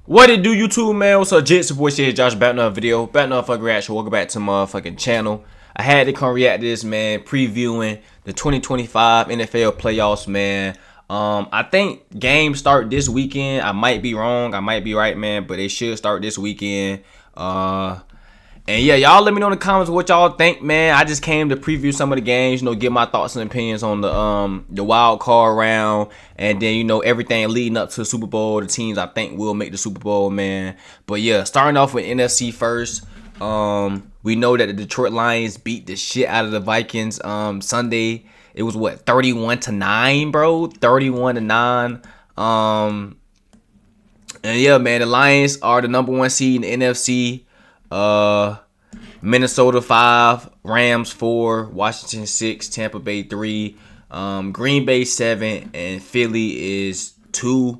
What it do, YouTube, man? What's up, Jits? Your boy Shehatesjosh, back another video, back another fucking reaction. Welcome back to my motherfucking channel. I had to come react to this, man, previewing the 2025 NFL playoffs, man. I think games start this weekend. I might be wrong, I might be right, man, but they should start this weekend. And yeah, y'all let me know in the comments what y'all think, man. I just came to preview some of the games, give my thoughts and opinions on the wild card round, and then everything leading up to the Super Bowl, the teams I think will make the Super Bowl, man. But yeah, starting off with NFC first. We know that the Detroit Lions beat the shit out of the Vikings Sunday. It was what, 31-9, bro? 31-9. And yeah, man, the Lions are the #1 seed in the NFC. Minnesota 5, Rams 4, Washington 6, Tampa Bay 3, Green Bay 7, and Philly is 2.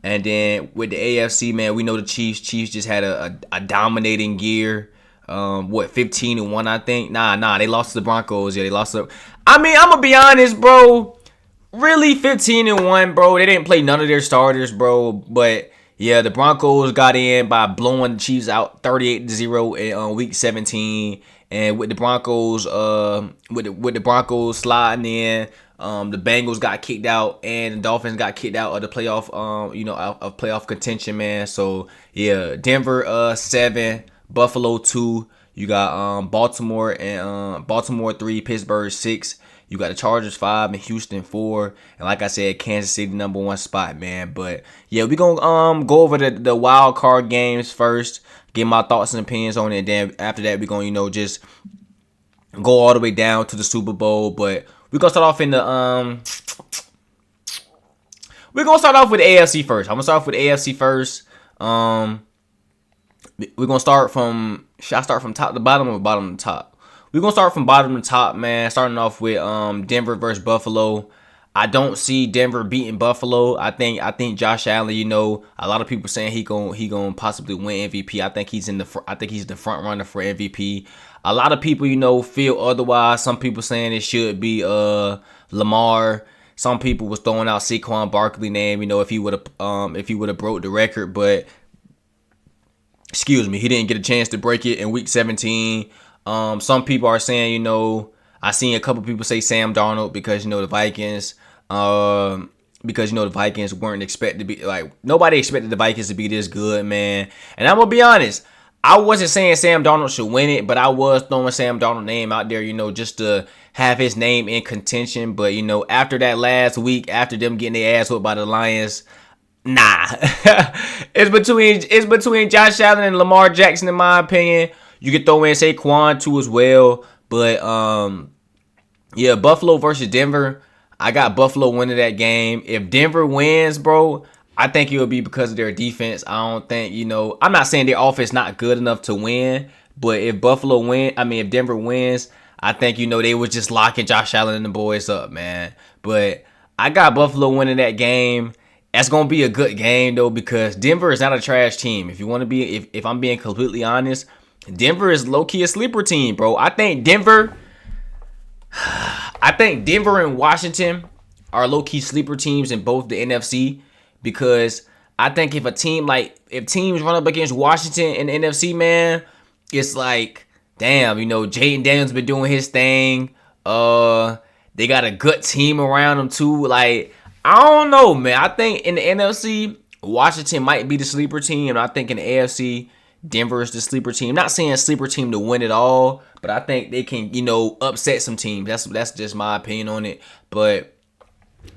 And then with the AFC, man, we know the Chiefs. Chiefs just had a dominating year. 15-1, I think. Nah, they lost to the Broncos. Yeah, they lost to. I mean, I'm gonna be honest, bro. Really, 15-1, bro. They didn't play none of their starters, bro. But yeah, the Broncos got in by blowing the Chiefs out 38-0 in week 17, and with the Broncos, with the Broncos sliding in, the Bengals got kicked out, and the Dolphins got kicked out of the playoff, of playoff contention, man. So yeah, Denver 7, Buffalo 2. You got Baltimore and Baltimore 3, Pittsburgh 6. You got the Chargers 5 and Houston 4. And like I said, Kansas City #1 spot, man. But yeah, we gonna go over the wild card games first, get my thoughts and opinions on it. And then after that, we're gonna, just go all the way down to the Super Bowl. But we're gonna start off in the we're gonna start off with the AFC first. I'm gonna start off with the AFC first. We're gonna start from, should I start from top to bottom or bottom to top? We're gonna start from bottom to top, man. Starting off with Denver versus Buffalo. I don't see Denver beating Buffalo. I think Josh Allen, a lot of people saying he gonna possibly win MVP. I think he's the front runner for MVP. A lot of people, feel otherwise. Some people saying it should be Lamar. Some people was throwing out Saquon Barkley name, if he would have broke the record, but excuse me, he didn't get a chance to break it in week 17. Some people are saying, I seen a couple people say Sam Darnold because, the Vikings, the Vikings weren't expected to be, like, nobody expected the Vikings to be this good, man. And I'm going to be honest, I wasn't saying Sam Darnold should win it, but I was throwing Sam Darnold's name out there, just to have his name in contention. But, after that last week, after them getting their ass whipped by the Lions, nah. It's between Josh Allen and Lamar Jackson, in my opinion. You could throw in Saquon too as well. But yeah, Buffalo versus Denver. I got Buffalo winning that game. If Denver wins, bro, I think it will be because of their defense. I don't think, I'm not saying their offense not good enough to win, but if if Denver wins, I think, they was just locking Josh Allen and the boys up, man. But I got Buffalo winning that game. That's gonna be a good game though, because Denver is not a trash team. If you want to be, if I'm being completely honest, Denver is low-key a sleeper team, bro. I think Denver and Washington are low-key sleeper teams in both the NFC, because I think if teams run up against Washington in the NFC, man, it's like, damn, Jaden Daniels been doing his thing. They got a good team around them too. Like, I don't know, man. I think in the NFC, Washington might be the sleeper team, and I think in the AFC, Denver is the sleeper team. Not saying sleeper team to win it all, but I think they can, upset some teams. That's just my opinion on it. But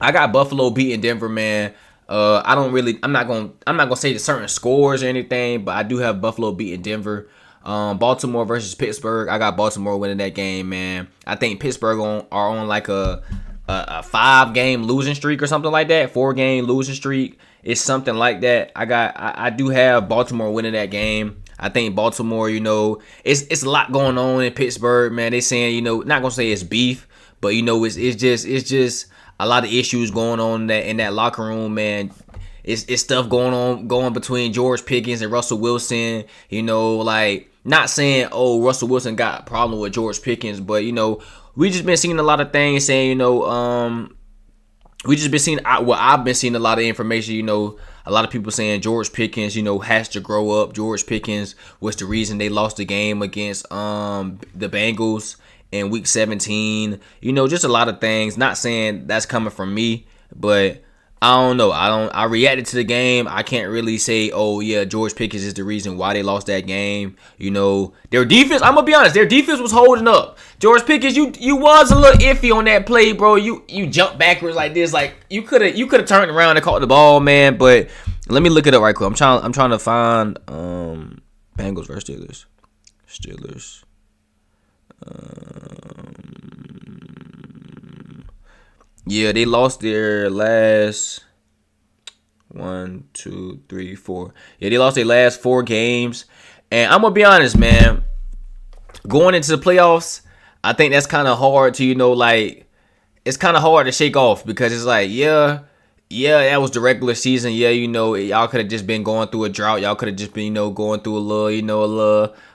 I got Buffalo beating Denver, man. I'm not gonna say the certain scores or anything, but I do have Buffalo beating Denver. Baltimore versus Pittsburgh. I got Baltimore winning that game, man. I think Pittsburgh are on like a 5-game losing streak or something like that. 4-game losing streak. It's something like that. I do have Baltimore winning that game. I think Baltimore, it's a lot going on in Pittsburgh, man. They saying, not gonna say it's beef, but it's just a lot of issues going on in that locker room, man. It's stuff going between George Pickens and Russell Wilson. Like, not saying, oh, Russell Wilson got a problem with George Pickens, but we just been seeing a lot of things saying, we just been seeing, I've been seeing a lot of information, A lot of people saying George Pickens, has to grow up. George Pickens was the reason they lost the game against the Bengals in week 17. Just a lot of things. Not saying that's coming from me, but I don't know. I reacted to the game. I can't really say, oh yeah, George Pickens is the reason why they lost that game. Their defense, I'm gonna be honest, their defense was holding up. George Pickens, you was a little iffy on that play, bro. You jumped backwards like this. Like you could have turned around and caught the ball, man. But let me look it up right quick. I'm trying to find Bengals versus Steelers. Steelers. Yeah, they lost their last 1, 2, 3, 4. Yeah, they lost their last 4 games. And I'm going to be honest, man. Going into the playoffs, I think that's kind of hard to, it's kind of hard to shake off because it's like, yeah, that was the regular season. Yeah, y'all could have just been going through a drought. Y'all could have just been, going through a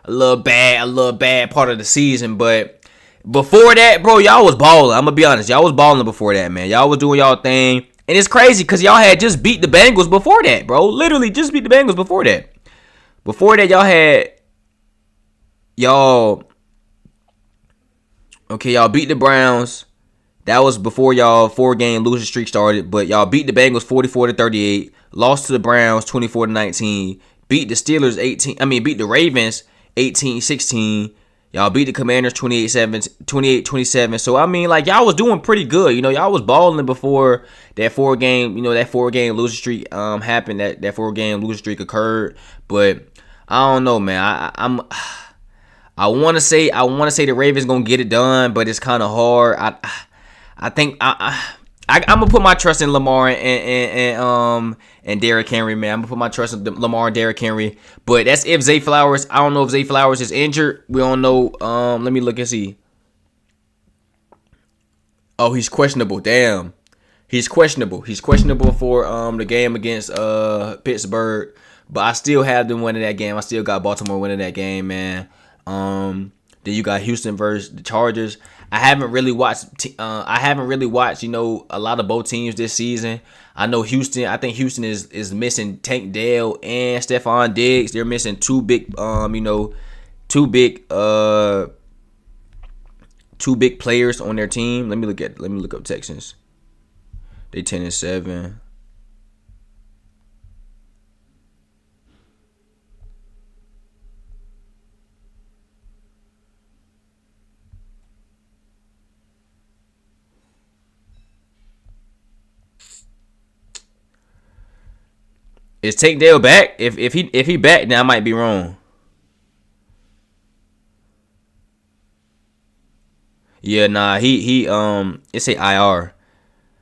little bad part of the season. But before that, bro, y'all was balling. I'm going to be honest. Y'all was balling before that, man. Y'all was doing y'all thing. And it's crazy because y'all had just beat the Bengals before that, bro. Literally just beat the Bengals before that. Before that, y'all beat the Browns. That was before y'all 4-game losing streak started. But y'all beat the Bengals 44-38. Lost to the Browns 24-19. Beat the Ravens 18-16. Y'all beat the Commanders 28-27. So, y'all was doing pretty good. Y'all was balling before that 4-game, that 4-game losing streak happened. That 4-game losing streak occurred. But I don't know, man. I want to say the Ravens going to get it done, but it's kind of hard. I think I'm going to put my trust in Lamar and Derrick Henry, man. I'm going to put my trust in Lamar and Derrick Henry. But that's if Zay Flowers. I don't know if Zay Flowers is injured. We don't know. Let me look and see. Oh, he's questionable. Damn. He's questionable. He's questionable for the game against Pittsburgh. But I still have them winning that game. I still got Baltimore winning that game, man. Then you got Houston versus the Chargers. I haven't really watched, a lot of both teams this season. I know Houston. I think Houston is missing Tank Dell and Stephon Diggs. They're missing two big players on their team. Let me look up Texans. They 10-7. Is Tank Dell back? If he back, then I might be wrong. Yeah, nah, he it say IR.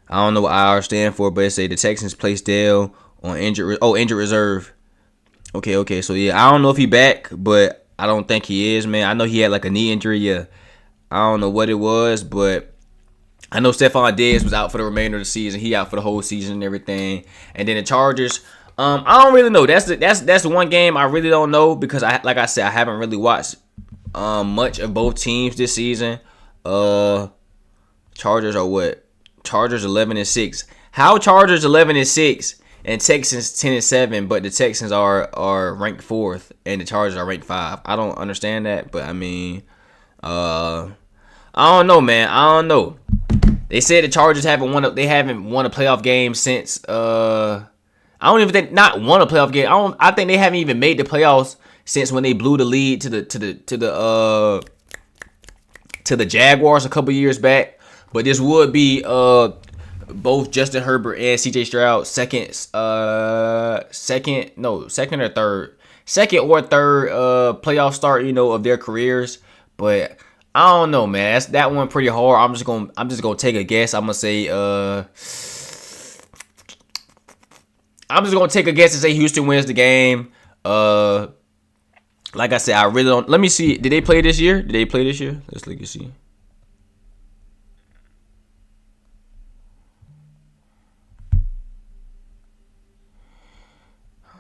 I don't know what IR stand for, but it say the Texans placed Dell on injured reserve. Okay. So yeah, I don't know if he back, but I don't think he is, man. I know he had like a knee injury. Yeah, I don't know what it was, but I know Stephon Diggs was out for the remainder of the season. He out for the whole season and everything. And then the Chargers. I don't really know. That's the one game I really don't know because like I said, I haven't really watched much of both teams this season. Chargers are what? Chargers 11-6. How Chargers 11-6 and Texans 10-7, but the Texans are ranked 4th and the Chargers are ranked 5. I don't understand that, but I don't know, man. I don't know. They said the Chargers haven't won a playoff game since I don't even think not won a playoff game. I think they haven't even made the playoffs since when they blew the lead to the Jaguars a couple years back. But this would be both Justin Herbert and CJ Stroud second or third playoff start, of their careers. But I don't know, man. That's that one pretty hard. I'm just gonna take a guess. I'm gonna say I'm just gonna take a guess and say Houston wins the game. Like I said, I really don't. Let me see. Did they play this year? Let's look and see.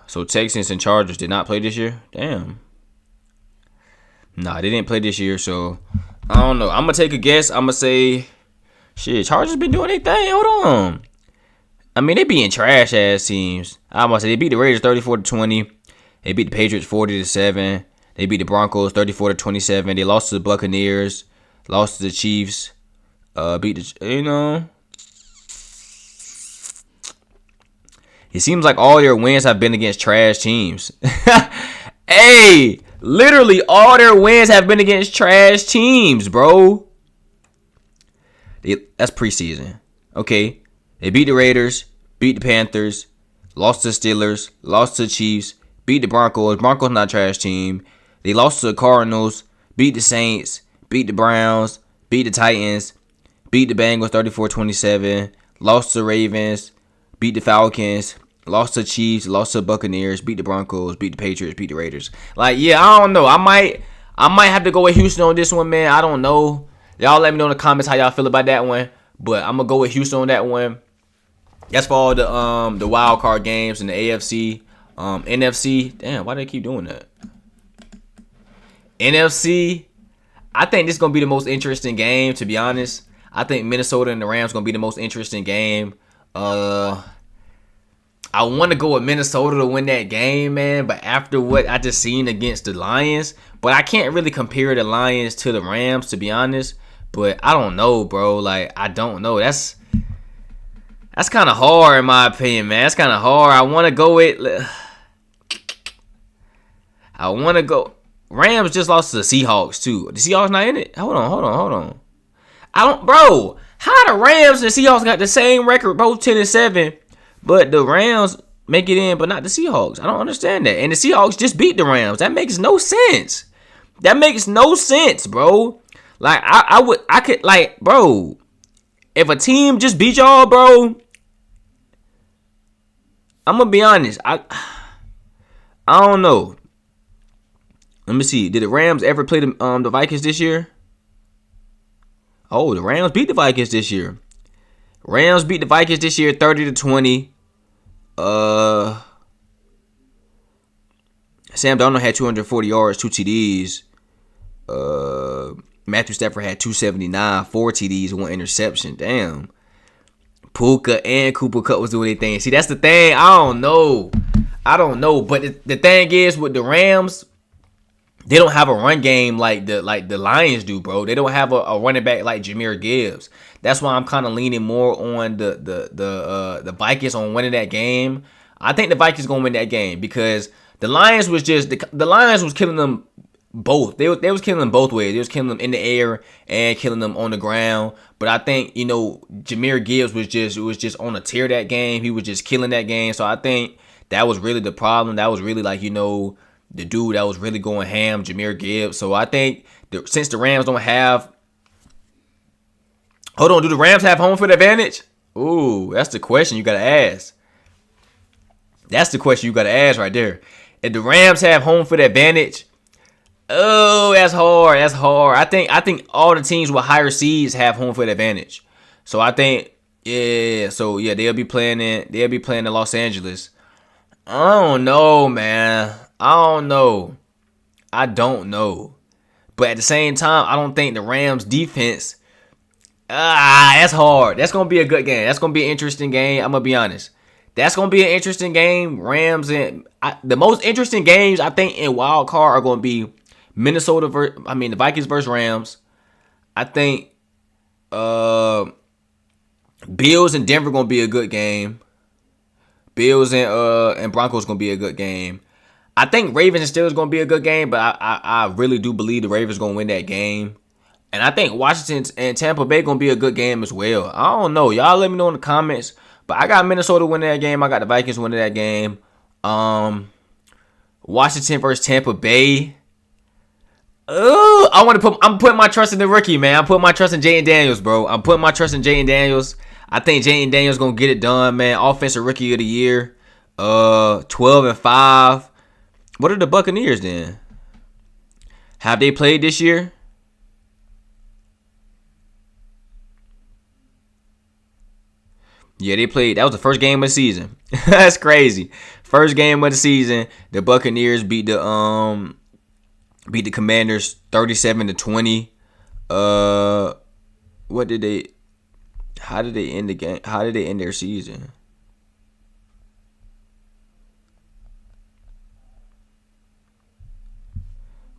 So Texans and Chargers did not play this year? Damn. Nah, they didn't play this year, so I don't know. I'm gonna take a guess. I'm gonna say, shit, Chargers been doing their thing. Hold on. I mean, they beating trash ass teams. I almost say they beat the Raiders 34-20. They beat the Patriots 40-7. They beat the Broncos 34-27. They lost to the Buccaneers. Lost to the Chiefs. Beat the It seems like all their wins have been against trash teams. Hey, literally all their wins have been against trash teams, bro. That's preseason. Okay. They beat the Raiders, beat the Panthers, lost to the Steelers, lost to the Chiefs, beat the Broncos. Broncos not a trash team. They lost to the Cardinals, beat the Saints, beat the Browns, beat the Titans, beat the Bengals 34-27, lost to the Ravens, beat the Falcons, lost to the Chiefs, lost to the Buccaneers, beat the Broncos, beat the Patriots, beat the Raiders. Like, yeah, I don't know. I might have to go with Houston on this one, man. I don't know. Y'all let me know in the comments how y'all feel about that one. But I'm gonna go with Houston on that one. That's for all the wild card games in the AFC. NFC. Damn, why do they keep doing that? NFC. I think this is gonna be the most interesting game, to be honest. I think Minnesota and the Rams gonna be the most interesting game. I want to go with Minnesota to win that game, man. But after what I just seen against the Lions, but I can't really compare the Lions to the Rams, to be honest. But I don't know, bro. Like, I don't know. That's kind of hard, in my opinion, man. That's kind of hard. I want to go with. Rams just lost to the Seahawks too. The Seahawks not in it. Hold on. Bro. How the Rams and the Seahawks got the same record, both 10-7, but the Rams make it in, but not the Seahawks? I don't understand that. And the Seahawks just beat the Rams. That makes no sense. That makes no sense, bro. Like, I could, bro, if a team just beat y'all, bro, I'm gonna be honest. I don't know. Let me see. Did the Rams ever play the Vikings this year? Oh, the Rams beat the Vikings this year. Rams beat the Vikings this year 30-20. Sam Darnold had 240 yards, 2 TDs. Matthew Stafford had 279, 4 TDs, 1 interception. Damn. Puka and Cooper Kupp was doing their thing. See, that's the thing. I don't know. But the thing is, with the Rams, they don't have a run game like the Lions do, bro. They don't have a running back like Jahmyr Gibbs. That's why I'm kind of leaning more on the Vikings on winning that game. I think the Vikings gonna win that game because the Lions was killing them both. They was killing them both ways. They was killing them in the air and killing them on the ground. But I think, Jahmyr Gibbs was just on a tear that game. He was just killing that game. So I think that was really the problem. That was really the dude that was really going ham, Jahmyr Gibbs. So I think since the Rams don't have... Hold on, do the Rams have home field advantage? Ooh, that's the question you got to ask. That's the question you got to ask right there. If the Rams have home field advantage... Oh, that's hard. I think all the teams with higher seeds have home field advantage. So I think, they'll be playing in Los Angeles. I don't know, man. I don't know. But at the same time, I don't think the Rams defense. That's hard. That's gonna be a good game. That's gonna be an interesting game. I'm gonna be honest. That's gonna be an interesting game. Rams and the most interesting games I think in wild card are gonna be the Vikings versus Rams. I think Bills and Denver gonna be a good game. Bills and Broncos gonna be a good game. I think Ravens and Steelers gonna be a good game, but I really do believe the Ravens gonna win that game. And I think Washington and Tampa Bay gonna be a good game as well. I don't know. Y'all let me know in the comments. But I got Minnesota winning that game. I got the Vikings winning that game. Washington versus Tampa Bay. I'm putting my trust in the rookie, man. I'm putting my trust in Jaden Daniels, bro. I'm putting my trust in Jaden Daniels. I think Jaden Daniels gonna get it done, man. Offensive rookie of the year. 12-5. What are the Buccaneers then? Have they played this year? Yeah, they played. That was the first game of the season. That's crazy. First game of the season, the Buccaneers beat the Commanders 37-20. How did they end the game? How did they end their season?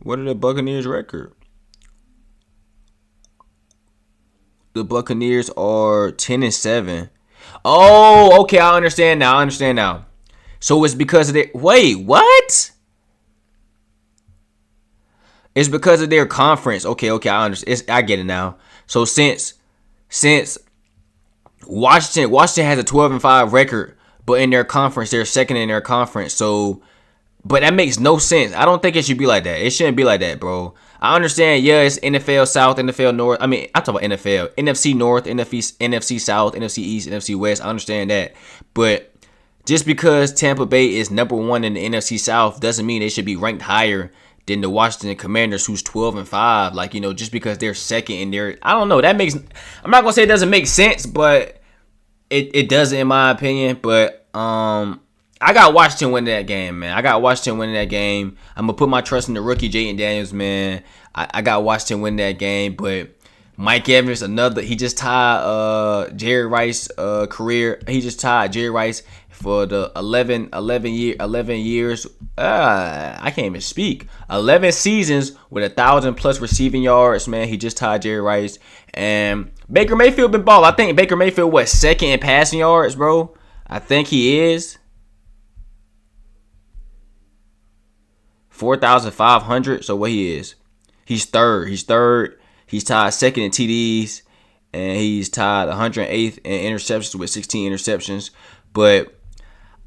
What are the Buccaneers' record? The Buccaneers are 10-7. Oh, okay. I understand now. So it's because of their. Wait, what? It's because of their conference. Okay. I understand. I get it now. So since Washington has a 12-5 record, but in their conference they're second in their conference. So, but that makes no sense. I don't think it should be like that. It shouldn't be like that, bro. I understand. Yeah, it's NFL South, NFL North. I mean, I'm talking about NFL, NFC North, NFC South, NFC East, NFC West. I understand that, but just because Tampa Bay is number one in the NFC South doesn't mean they should be ranked higher than the Washington Commanders, who's 12-5. Like, just because they're second in there, I don't know. That makes. I'm not gonna say it doesn't make sense, but it doesn't in my opinion. But I got Washington winning that game, man. I'm gonna put my trust in the rookie Jaden Daniels, man. I got Washington winning that game, but Mike Evans, he just tied Jerry Rice career. He just tied Jerry Rice for the 11 years. I can't even speak. 11 seasons with 1,000+ receiving yards, man. He just tied Jerry Rice. And Baker Mayfield been balling. I think Baker Mayfield, second in passing yards, bro? I think he is. 4,500. So what he is? He's third. He's tied second in TDs, and he's tied 108th in interceptions with 16 interceptions. But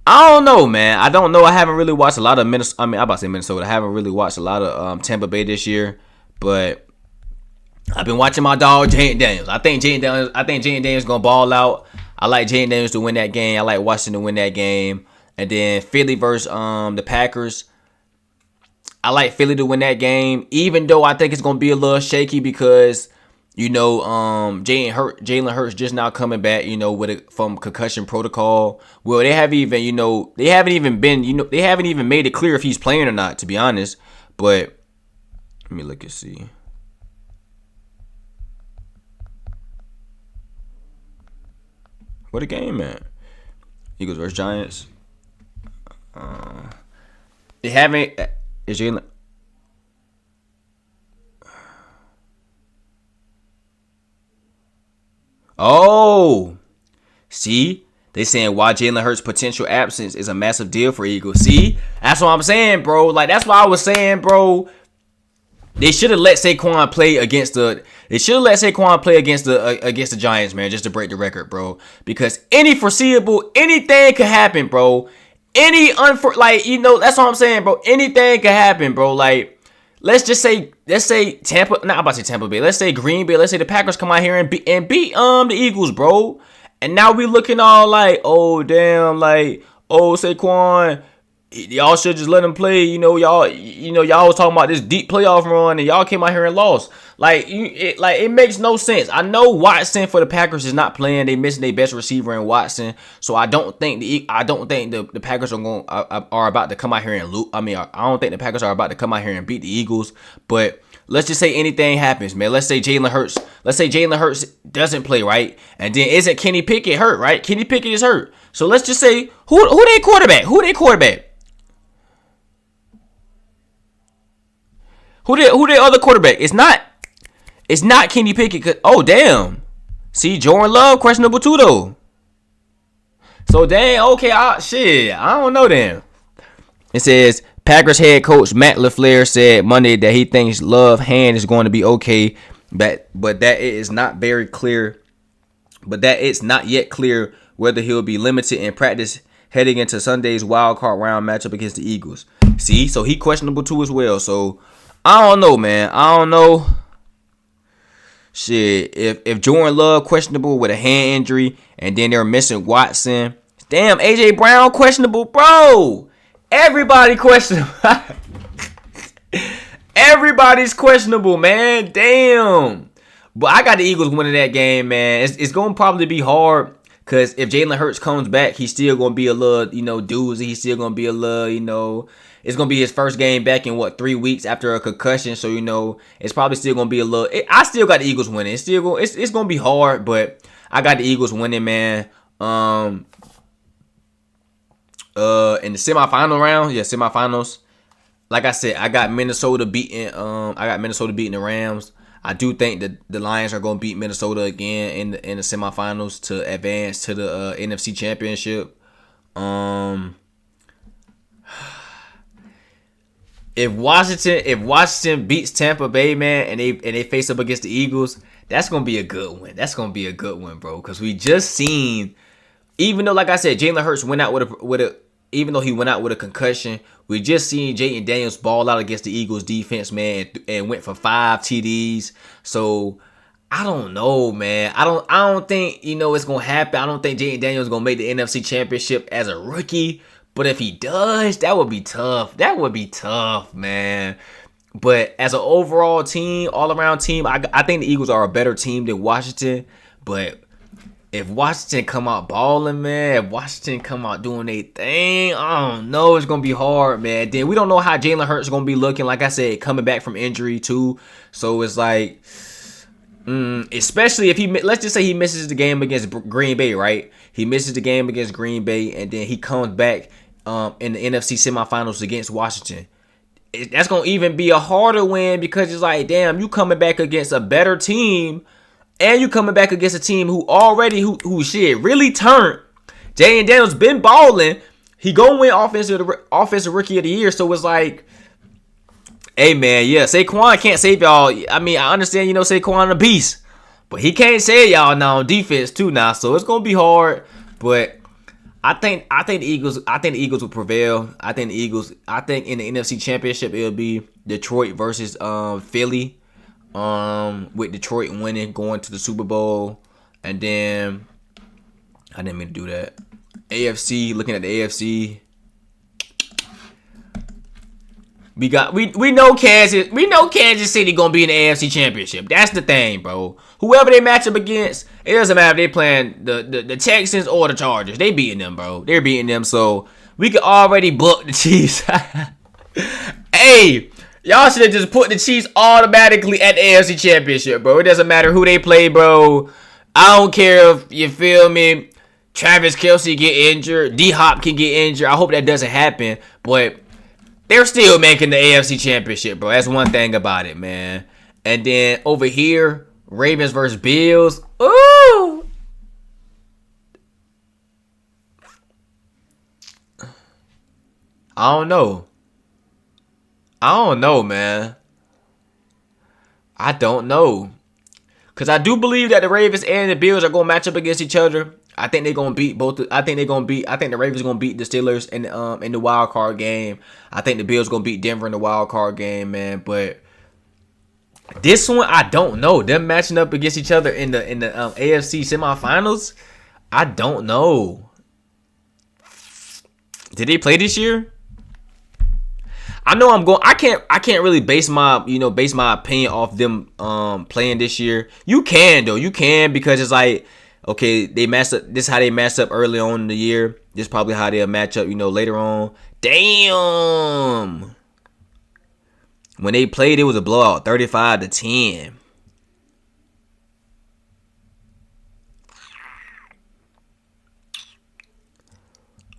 I don't know, man. I don't know. I haven't really watched a lot of Minnesota. I'm about to say Minnesota. I haven't really watched a lot of Tampa Bay this year, but I've been watching my dog Jaden Daniels. I think Jaden Daniels gonna ball out. I like Jaden Daniels to win that game. I like Washington to win that game. And then Philly versus the Packers. I like Philly to win that game, even though I think it's gonna be a little shaky because Jalen Hurts just now coming back, from concussion protocol. Well, they haven't even made it clear if he's playing or not, to be honest. But let me look and see. What a game, man. Eagles versus Giants. They haven't. Is Jalen? Oh, see, they saying why Jalen Hurts' potential absence is a massive deal for Eagles. See, that's what I'm saying, bro. Like that's why I was saying, bro. They should have let Saquon play against the. They should have let Saquon play against the Giants, man, just to break the record, bro. Because anything could happen, bro. That's what I'm saying, bro. Anything could happen, bro. Like, let's say Tampa. Not about to say Tampa Bay. Let's say Green Bay. Let's say the Packers come out here and beat the Eagles, bro. And now we looking all like, oh damn, like, oh Saquon, y'all should just let him play. Y'all was talking about this deep playoff run, and y'all came out here and lost. It makes no sense. I know Watson for the Packers is not playing. They missing their best receiver in Watson, so I don't think the Packers are about to come out here and lose. I don't think the Packers are about to come out here and beat the Eagles. But let's just say anything happens, man. Let's say Jalen Hurts doesn't play, right? And then isn't Kenny Pickett hurt, right? Kenny Pickett is hurt. So let's just say who they quarterback? Who their other quarterback? It's not Kenny Pickett. Oh, damn. See, Jordan Love, questionable too, though. So, dang, okay, I don't know then. It says, Packers head coach Matt LaFleur said Monday that he thinks Love's hand is going to be okay, but that it is not very clear. But that it's not yet clear whether he'll be limited in practice heading into Sunday's wild card round matchup against the Eagles. See, so he questionable too as well. So, I don't know, man. I don't know. Shit, if Jordan Love questionable with a hand injury and then they're missing Watson, damn, AJ Brown questionable, bro. Everybody questionable. Everybody's questionable, man. Damn. But I got the Eagles winning that game, man. It's going to probably be hard because if Jalen Hurts comes back, he's still going to be a little, doozy. He's still going to be a little, it's going to be his first game back in, 3 weeks after a concussion. So, it's probably still going to be a little... I still got the Eagles winning. It's going to be hard, but I got the Eagles winning, man. In the semifinal round, semifinals, like I said, I got Minnesota beating the Rams. I do think that the Lions are going to beat Minnesota again in the semifinals to advance to the NFC Championship. If Washington beats Tampa Bay, man, and they face up against the Eagles, that's gonna be a good one. That's gonna be a good one, bro. Because we just seen, even though, like I said, Jalen Hurts went out with a even though he went out with a concussion, we just seen Jayden Daniels ball out against the Eagles defense, man, and went for 5 TDs. So I don't know, man. I don't think it's gonna happen. I don't think Jayden Daniels is gonna make the NFC Championship as a rookie. But if he does, that would be tough. That would be tough, man. But as an overall team, all-around team, I think the Eagles are a better team than Washington. But if Washington come out balling, man, if Washington come out doing their thing, I don't know. It's going to be hard, man. Then we don't know how Jalen Hurts is going to be looking. Like I said, coming back from injury, too. So it's like, especially if let's just say he misses the game against Green Bay, right? He misses the game against Green Bay, and then he comes back in the NFC semifinals against Washington. That's going to even be a harder win because it's like, damn, you coming back against a better team and you coming back against a team who really turned. Jayden Daniels been balling. He going to win offensive rookie of the year. So it's like, hey, man, yeah, Saquon can't save y'all. I mean, I understand, Saquon a beast, but he can't save y'all now on defense too now. So it's going to be hard, but I think the Eagles will prevail. I think in the NFC Championship it'll be Detroit versus Philly. With Detroit winning, going to the Super Bowl, and then I didn't mean to do that. AFC, looking at the AFC. We know Kansas City gonna be in the AFC Championship. That's the thing, bro. Whoever they match up against, it doesn't matter if they playing the Texans or the Chargers. They beating them, bro. They're beating them, so we can already book the Chiefs. Hey, y'all should have just put the Chiefs automatically at the AFC Championship, bro. It doesn't matter who they play, bro. I don't care if, you feel me, Travis Kelce get injured, D-Hop can get injured. I hope that doesn't happen, but they're still making the AFC Championship, bro. That's one thing about it, man. And then over here, Ravens versus Bills. Ooh! I don't know, man. I don't know. Because I do believe that the Ravens and the Bills are going to match up against each other. I think they're going to beat both. I think the Ravens are going to beat the Steelers in the wild card game. I think the Bills are going to beat Denver in the wild card game, man. But this one, I don't know. Them matching up against each other in the AFC semifinals, I don't know. Did they play this year? I know I can't really base my opinion off them playing this year. You can though. You can, because it's like, okay, they messed up. This is how they messed up early on in the year. This is probably how they'll match up, later on. Damn. When they played, it was a blowout, 35-10.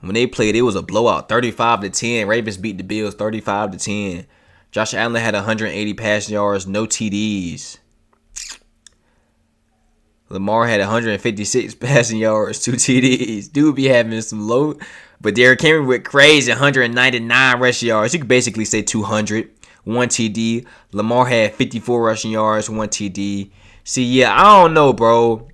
When they played, it was a blowout, 35-10. Ravens beat the Bills 35-10. Josh Allen had 180 passing yards, no TDs. Lamar had 156 passing yards, 2 TDs. Dude be having some low. But Derrick Henry with crazy 199 rushing yards. You could basically say 200. 1 TD. Lamar had 54 rushing yards, 1 TD. See, yeah, I don't know, bro.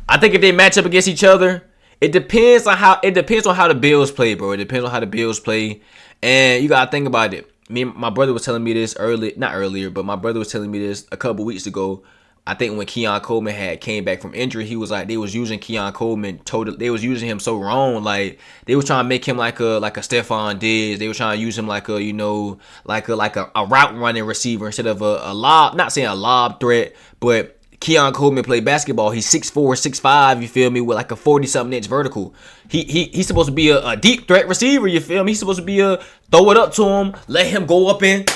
I think if they match up against each other, it depends on how the Bills play, bro. It depends on how the Bills play. And you gotta think about it. My brother was telling me this my brother was telling me this a couple weeks ago. I think when Keon Coleman had came back from injury, he was like, they was using Keon Coleman they was using him so wrong. Like, they was trying to make him like a Stephon Diggs. They were trying to use him like a route running receiver instead of a lob, not saying a lob threat, but Keon Coleman played basketball. He's 6'4", 6'5", you feel me, with like a 40-something inch vertical. He's supposed to be a deep threat receiver, you feel me? He's supposed to be throw it up to him, let him go up and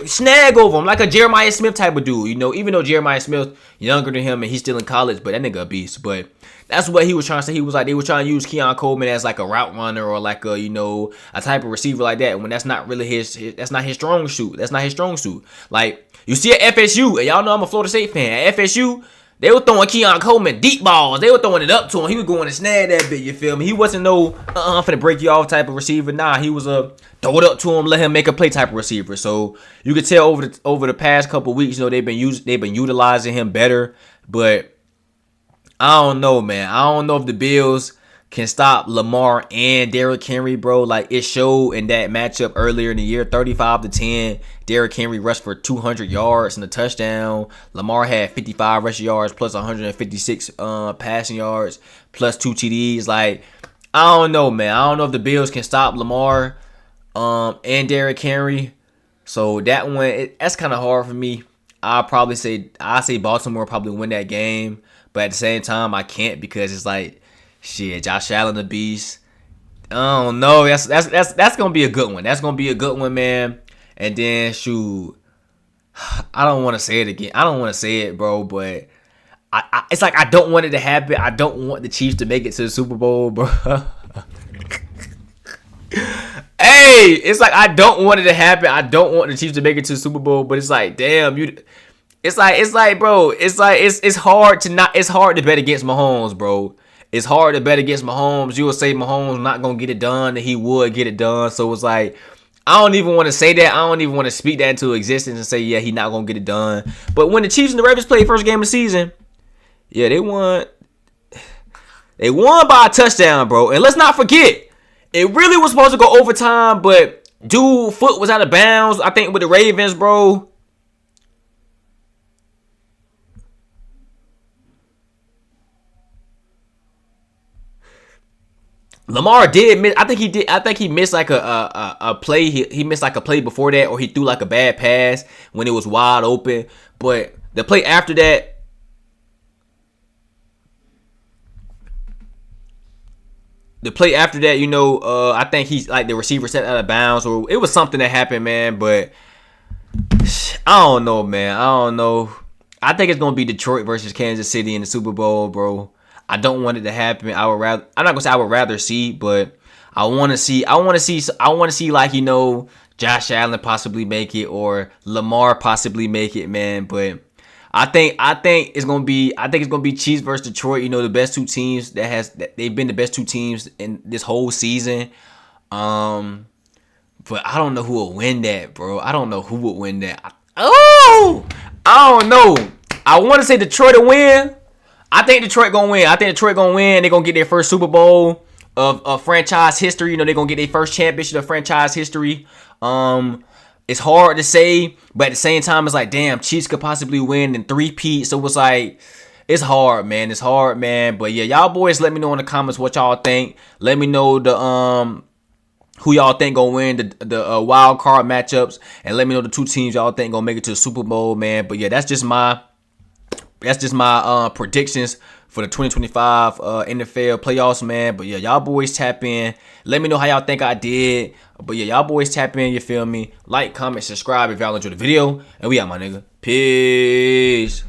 snag over him like a Jeremiah Smith type of dude. You know, even though Jeremiah Smith younger than him and he's still in college, but that nigga a beast. But that's what he was trying to say. He was like, they were trying to use Keon Coleman as like a route runner or like a, you know, a type of receiver like that, when that's not really that's not his strong suit. That's not his strong suit. Like, you see at FSU, and y'all know I'm a Florida State fan. At FSU, they were throwing Keon Coleman deep balls. They were throwing it up to him. He was going to snag that bit, you feel me? He wasn't no, finna break you off type of receiver. Nah, he was a throw it up to him, let him make a play type of receiver. So you could tell over the past couple weeks, you know, they've been utilizing him better. But I don't know, man. I don't know if the Bills can stop Lamar and Derrick Henry, bro. Like, it showed in that matchup earlier in the year, 35-10. Derrick Henry rushed for 200 yards and a touchdown. Lamar had 55 rushing yards plus 156 passing yards plus 2 TDs. Like, I don't know, man. I don't know if the Bills can stop Lamar and Derrick Henry. So that one, that's kind of hard for me. I say Baltimore probably win that game, but at the same time, I can't, because it's like, shit, Josh Allen the beast. I don't know. That's gonna be a good one. That's gonna be a good one, man. And then shoot, I don't want to say it again. I don't want to say it, bro. But it's like I don't want it to happen. I don't want the Chiefs to make it to the Super Bowl, bro. Hey, it's like I don't want it to happen. I don't want the Chiefs to make it to the Super Bowl. But it's like, damn, It's like, bro. It's hard to bet against Mahomes, bro. It's hard to bet against Mahomes. You will say Mahomes not going to get it done, and he would get it done. So it's like, I don't even want to say that. I don't even want to speak that into existence and say, yeah, he not going to get it done. But when the Chiefs and the Ravens played first game of the season, yeah, they won. They won by a touchdown, bro. And let's not forget, it really was supposed to go overtime, but dude, foot was out of bounds, I think, with the Ravens, bro. Lamar did miss. I think he missed like a play. He missed like a play before that, or he threw like a bad pass when it was wide open. But the play after that, you know, I think he's like the receiver set out of bounds, or it was something that happened, man. But I don't know, man. I don't know. I think it's gonna be Detroit versus Kansas City in the Super Bowl, bro. I don't want it to happen. I'm not gonna say I would rather see, but I want to see like, you know, Josh Allen possibly make it or Lamar possibly make it, man. But I think it's gonna be Chiefs versus Detroit. You know, the best two teams they've been the best two teams in this whole season. But I don't know who will win that, bro. I don't know who would win that. I don't know. I want to say Detroit to win. I think Detroit gonna win. They're gonna get their first Super Bowl of franchise history. You know, they're gonna get their first championship of franchise history. It's hard to say, but at the same time, it's like, damn, Chiefs could possibly win in three-peat. So it's like, it's hard, man. But yeah, y'all boys, let me know in the comments what y'all think. Let me know who y'all think gonna win the wild card matchups, and let me know the two teams y'all think gonna make it to the Super Bowl, man. But yeah, that's just my predictions for the 2025 NFL playoffs, man. But yeah, y'all boys tap in. Let me know how y'all think I did. But yeah, y'all boys tap in, you feel me? Like, comment, subscribe if y'all enjoyed the video. And we out, my nigga. Peace.